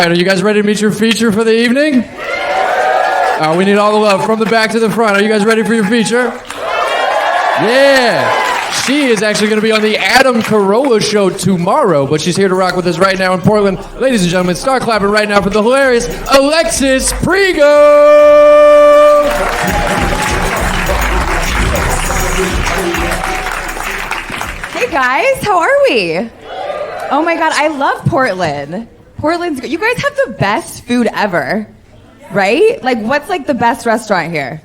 All right, are you guys ready to meet your feature for the evening? We need all the love from the back to the front. Are you guys ready for your feature? Yeah. She is actually going to be on the Adam Carolla show tomorrow, but she's here to rock with us right now in Portland. Ladies and gentlemen, start clapping right now for the hilarious Alexis Prigo! Hey guys, how are we? Oh my God, I love Portland. Portland's good. You guys have the best food ever, right? Like, what's like the best restaurant here?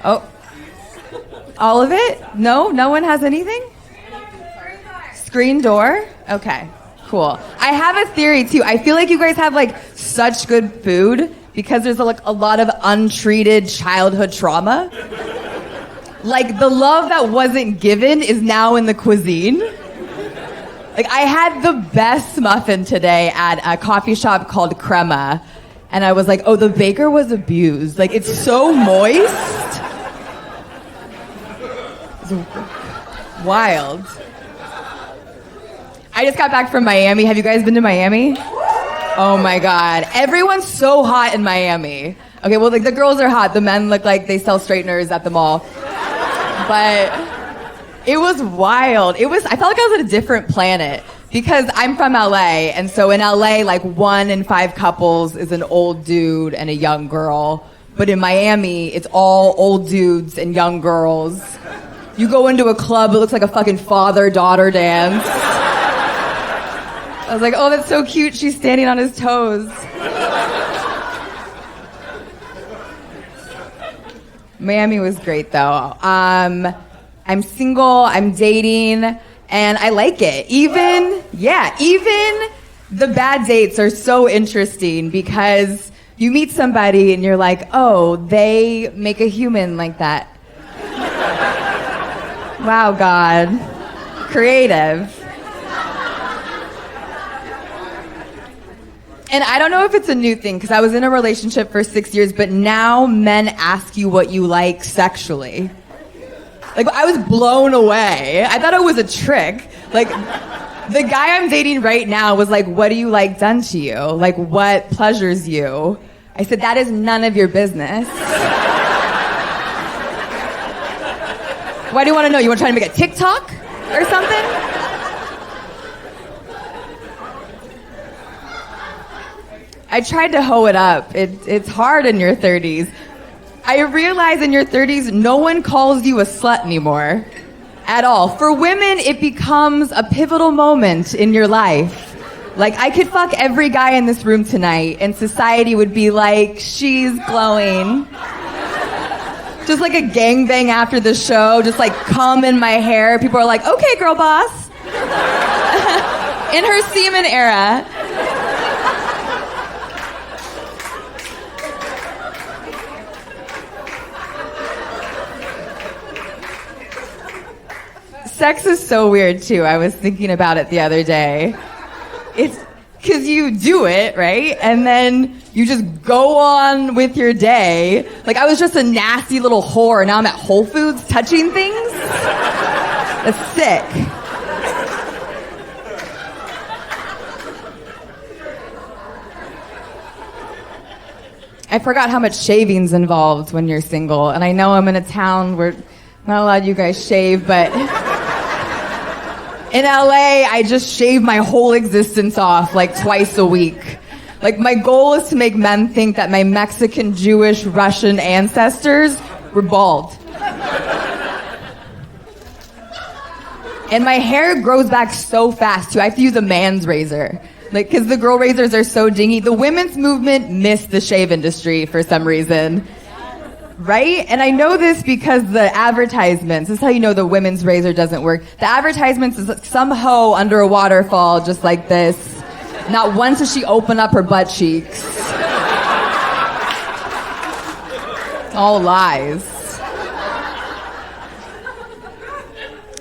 Oh, all of it? No one has anything? Screen door? Okay, cool. I have a theory too. I feel like you guys have like such good food because there's like a lot of untreated childhood trauma. Like the love that wasn't given is now in the cuisine. Like I had the best muffin today at a coffee shop called Crema. And I was like, oh, the baker was abused. Like it's so moist. It's wild. I just got back from Miami. Have you guys been to Miami? Oh my God. Everyone's so hot in Miami. Okay, well, like the girls are hot. The men look like they sell straighteners at the mall. But it was wild. I felt like I was at a different planet because I'm from LA. And so in LA, like 1 in 5 couples is an old dude and a young girl. But in Miami, it's all old dudes and young girls. You go into a club, it looks like a fucking father-daughter dance. I was like, oh, that's so cute. She's standing on his toes. Miami was great, though. I'm single, I'm dating, and I like it. Even the bad dates are so interesting because you meet somebody and you're like, oh, they make a human like that. Wow, God. Creative. And I don't know if it's a new thing, because I was in a relationship for 6 years, but now men ask you what you like sexually. Like, I was blown away. I thought it was a trick. Like, the guy I'm dating right now was like, what do you like done to you? Like, what pleasures you? I said, that is none of your business. Why do you want to know? You want to try to make a TikTok or something? I tried to hoe it up. It's hard in your 30s. I realize in your 30s, no one calls you a slut anymore. At all. For women, it becomes a pivotal moment in your life. Like, I could fuck every guy in this room tonight, and society would be like, she's glowing. Just like a gangbang after the show, just like cum in my hair. People are like, okay, girl boss. In her semen era. Sex is so weird, too. I was thinking about it the other day. It's because you do it, right? And then you just go on with your day. Like, I was just a nasty little whore, and now I'm at Whole Foods touching things? That's sick. I forgot how much shaving's involved when you're single. And I know I'm in a town where not a lot of you guys shave, but in LA, I just shave my whole existence off like twice a week. Like, my goal is to make men think that my Mexican, Jewish, Russian ancestors were bald. And my hair grows back so fast, too. I have to use a man's razor. Like, because the girl razors are so dingy. The women's movement missed the shave industry for some reason. Right? And I know this because the advertisements, this is how you know the women's razor doesn't work. The advertisements is some hoe under a waterfall just like this. Not once does she open up her butt cheeks. All lies.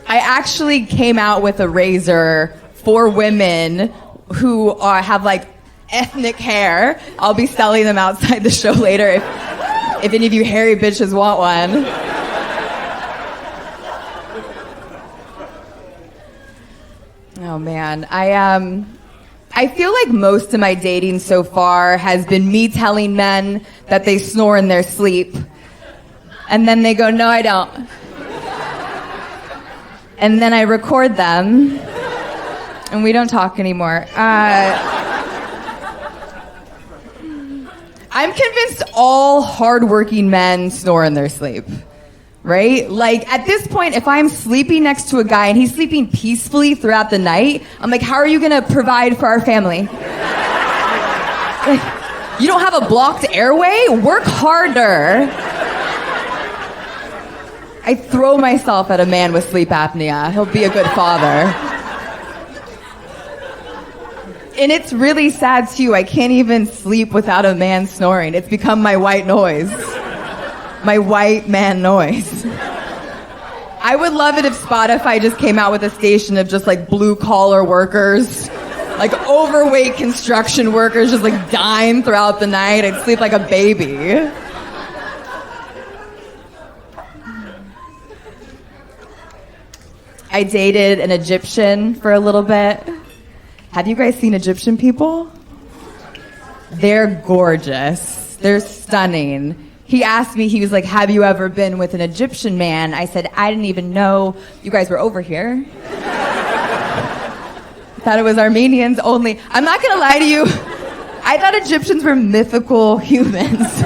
I actually came out with a razor for women who have like ethnic hair. I'll be selling them outside the show later if any of you hairy bitches want one. Oh man, I feel like most of my dating so far has been me telling men that they snore in their sleep. And then they go, no, I don't. And then I record them. And we don't talk anymore. I'm convinced all hardworking men snore in their sleep. Right? Like, at this point, if I'm sleeping next to a guy and he's sleeping peacefully throughout the night, I'm like, how are you gonna provide for our family? Like, you don't have a blocked airway? Work harder. I throw myself at a man with sleep apnea. He'll be a good father. And it's really sad, too. I can't even sleep without a man snoring. It's become my white noise. My white man noise. I would love it if Spotify just came out with a station of just like blue collar workers, like overweight construction workers just like dying throughout the night. I'd sleep like a baby. I dated an Egyptian for a little bit. Have you guys seen Egyptian people? They're gorgeous. They're stunning. He asked me, he was like, have you ever been with an Egyptian man? I said, I didn't even know you guys were over here. Thought it was Armenians only. I'm not gonna lie to you. I thought Egyptians were mythical humans.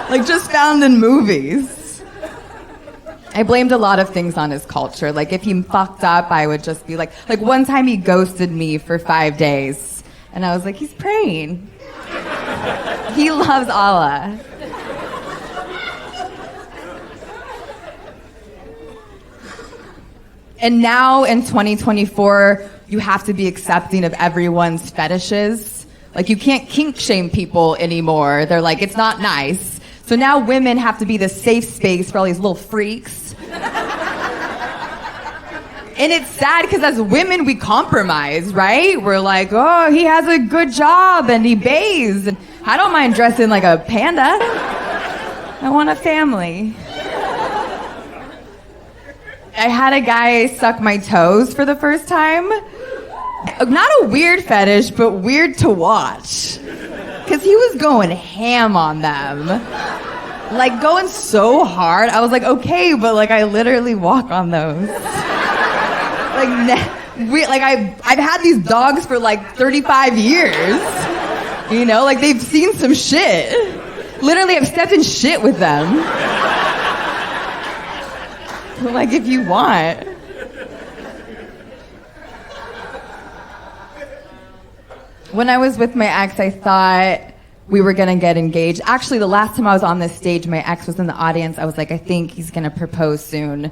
Like just found in movies. I blamed a lot of things on his culture. Like if he fucked up, I would just be like one time he ghosted me for 5 days. And I was like, he's praying. He loves Allah. And now in 2024, you have to be accepting of everyone's fetishes. Like you can't kink shame people anymore. They're like, it's not nice. So now women have to be the safe space for all these little freaks. And it's sad because as women, we compromise, right? We're like, oh, he has a good job and he bathes. And I don't mind dressing like a panda. I want a family. I had a guy suck my toes for the first time. Not a weird fetish, but weird to watch. Because he was going ham on them. Like, going so hard. I was like, okay, but like, I literally walk on those. I've had these dogs for like 35 years. You know, like they've seen some shit. Literally, I've stepped in shit with them. Like, if you want. When I was with my ex, I thought we were gonna get engaged. Actually, the last time I was on this stage, my ex was in the audience. I was like, I think he's gonna propose soon.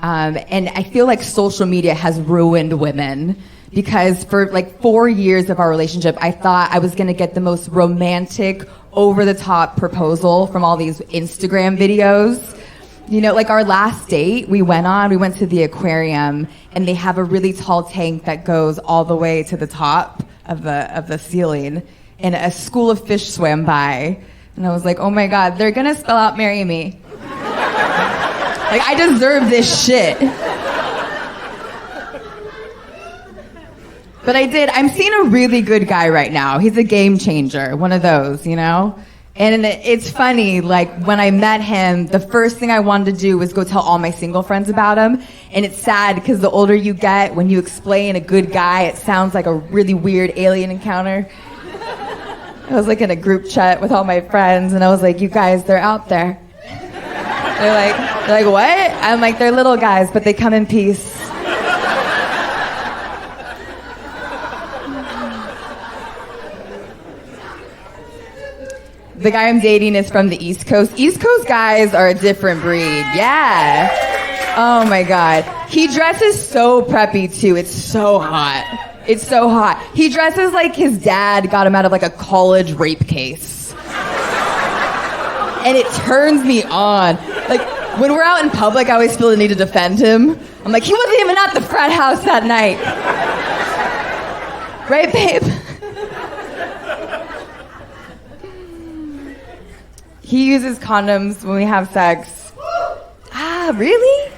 And I feel like social media has ruined women because for like 4 years of our relationship, I thought I was gonna get the most romantic, over-the-top proposal from all these Instagram videos. You know, like our last date we went to the aquarium and they have a really tall tank that goes all the way to the top of the ceiling and a school of fish swam by. And I was like, oh my God, they're gonna spell out marry me. Like I deserve this shit. But I did. I'm seeing a really good guy right now. He's a game changer, one of those, you know? And it's funny, like, when I met him, the first thing I wanted to do was go tell all my single friends about him. And it's sad, because the older you get, when you explain a good guy, it sounds like a really weird alien encounter. I was, like, in a group chat with all my friends, and I was like, you guys, they're out there. They're like, what? I'm like, they're little guys, but they come in peace. The guy I'm dating is from the East Coast. East Coast guys are a different breed. Yeah. Oh my God. He dresses so preppy too. It's so hot. It's so hot. He dresses like his dad got him out of like a college rape case. And it turns me on. Like when we're out in public, I always feel the need to defend him. I'm like, he wasn't even at the frat house that night. Right, babe? He uses condoms when we have sex. Ah, really?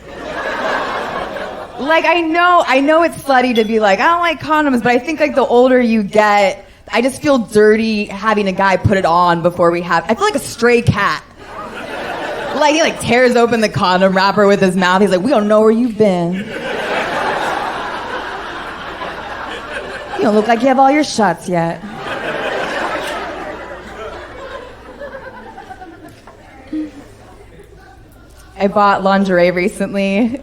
Like, I know it's slutty to be like, I don't like condoms, but I think like the older you get, I just feel dirty having a guy put it on before we have. I feel like a stray cat. Like he like tears open the condom wrapper with his mouth. He's like, we don't know where you've been. You don't look like you have all your shots yet. I bought lingerie recently.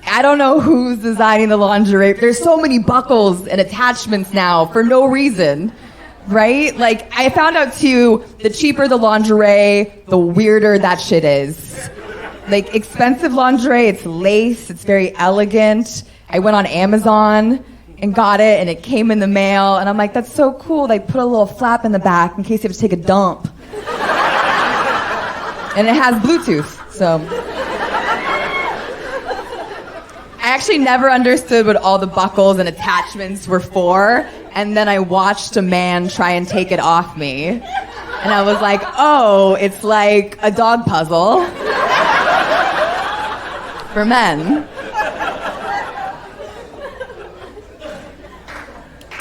I don't know who's designing the lingerie. There's so many buckles and attachments now for no reason, right? Like, I found out too, the cheaper the lingerie, the weirder that shit is. Like, expensive lingerie, it's lace, it's very elegant. I went on Amazon and got it, and it came in the mail, and I'm like, that's so cool. They put a little flap in the back in case you have to take a dump. And it has Bluetooth, so. I actually never understood what all the buckles and attachments were for, and then I watched a man try and take it off me. And I was like, oh, it's like a dog puzzle for men.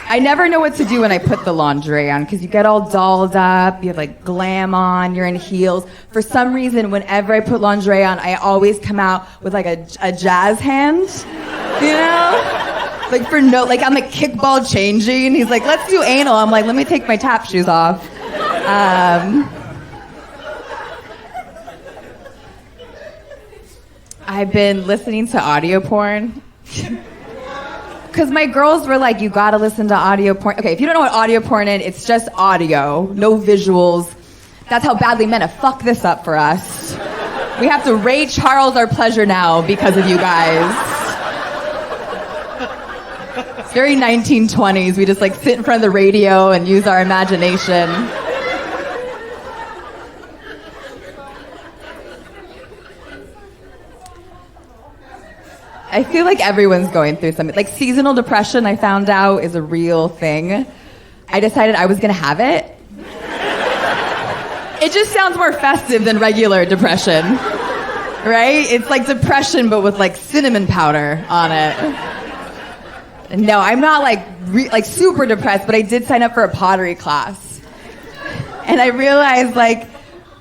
I never know what to do when I put the lingerie on, because you get all dolled up, you have like glam on, you're in heels. For some reason, whenever I put lingerie on, I always come out with like a jazz hand, you know? Like I'm like kickball changing, and he's like, let's do anal. I'm like, let me take my tap shoes off. I've been listening to audio porn. Because my girls were like, you gotta listen to audio porn. Okay, if you don't know what audio porn is, it's just audio, no visuals. That's how badly men have fucked this up for us. We have to Ray Charles our pleasure now because of you guys. It's very 1920s. We just like sit in front of the radio and use our imagination. I feel like everyone's going through something. Like seasonal depression, I found out, is a real thing. I decided I was gonna have it. It just sounds more festive than regular depression, right? It's like depression, but with like cinnamon powder on it. No, I'm not like super depressed, but I did sign up for a pottery class. And I realized like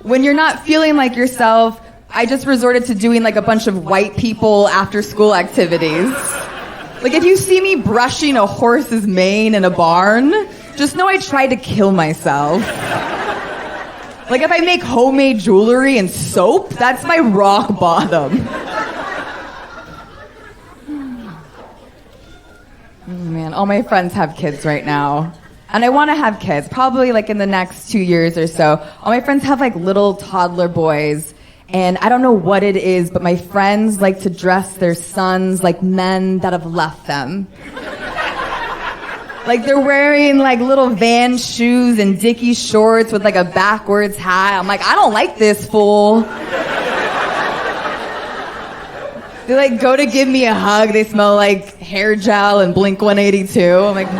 when you're not feeling like yourself, I just resorted to doing like a bunch of white people after school activities. Like if you see me brushing a horse's mane in a barn, just know I tried to kill myself. Like if I make homemade jewelry and soap, that's my rock bottom. Oh man, all my friends have kids right now. And I want to have kids, probably like in the next 2 years or so. All my friends have like little toddler boys. And I don't know what it is, but my friends like to dress their sons like men that have left them. Like they're wearing like little Van shoes and Dickie shorts with like a backwards hat. I'm like, I don't like this fool. They like go to give me a hug. They smell like hair gel and Blink 182. I'm like,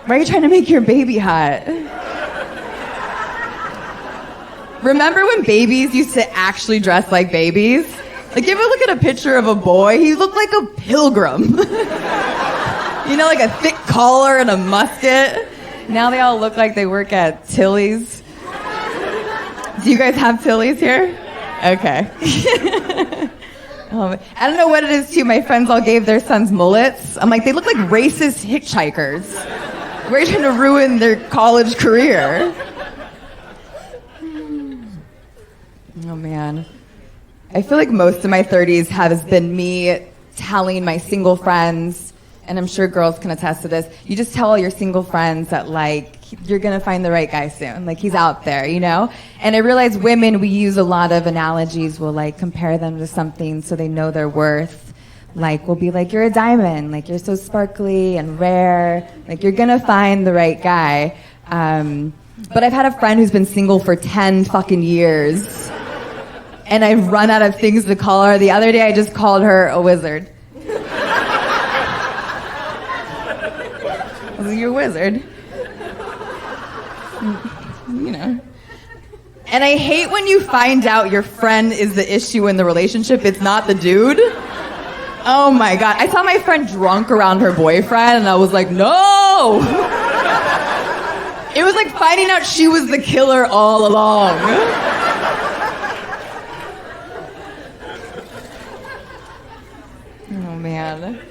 why are you trying to make your baby hot? Remember when babies used to actually dress like babies? Like, you ever look at a picture of a boy? He looked like a pilgrim. You know, like a thick collar and a musket. Now they all look like they work at Tilly's. Do you guys have Tilly's here? Okay. I don't know what it is, too. My friends all gave their sons mullets. I'm like, they look like racist hitchhikers. We're trying to ruin their college career. Oh, man. I feel like most of my 30s has been me telling my single friends, and I'm sure girls can attest to this, you just tell all your single friends that, like, you're going to find the right guy soon. Like, he's out there, you know? And I realize women, we use a lot of analogies. We'll, like, compare them to something so they know their worth. Like, we'll be like, you're a diamond. Like, you're so sparkly and rare. Like, you're going to find the right guy. But I've had a friend who's been single for 10 fucking years. And I've run out of things to call her. The other day, I just called her a wizard. I was like, you're a wizard. You know. And I hate when you find out your friend is the issue in the relationship. It's not the dude. Oh my God. I saw my friend drunk around her boyfriend and I was like, no! It was like finding out she was the killer all along. Oh man.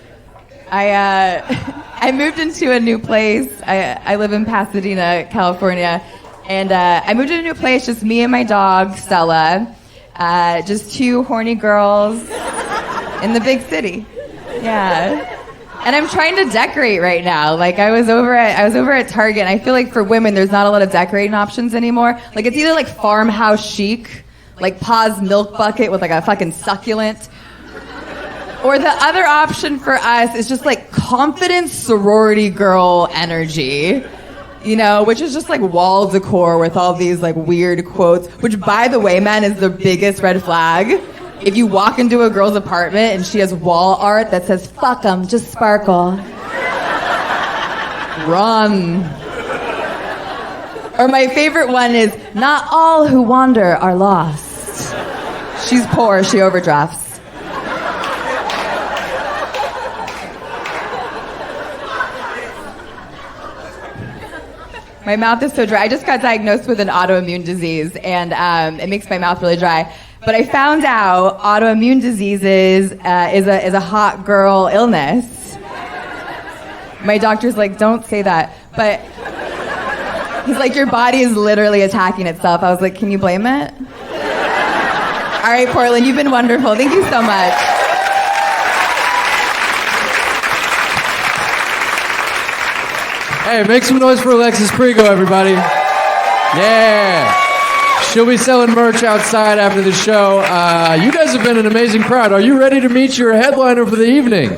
I moved into a new place. I live in Pasadena, California. And I moved into a new place, just me and my dog, Stella. Just two horny girls in the big city. Yeah. And I'm trying to decorate right now. Like I was over at Target, and I feel like for women there's not a lot of decorating options anymore. Like it's either like farmhouse chic, like Pa's milk bucket with like a fucking succulent. Or the other option for us is just like confident sorority girl energy. You know, which is just like wall decor with all these like weird quotes, which by the way, man, is the biggest red flag. If you walk into a girl's apartment and she has wall art that says, fuck 'em, just sparkle. Run. Or my favorite one is, not all who wander are lost. She's poor, she overdrafts. My mouth is so dry. I just got diagnosed with an autoimmune disease, and it makes my mouth really dry. But I found out autoimmune diseases is a hot girl illness. My doctor's like, don't say that. But he's like, your body is literally attacking itself. I was like, can you blame it? All right, Portland, you've been wonderful. Thank you so much. Hey, make some noise for Alexis Prigo, everybody. Yeah. She'll be selling merch outside after the show. You guys have been an amazing crowd. Are you ready to meet your headliner for the evening?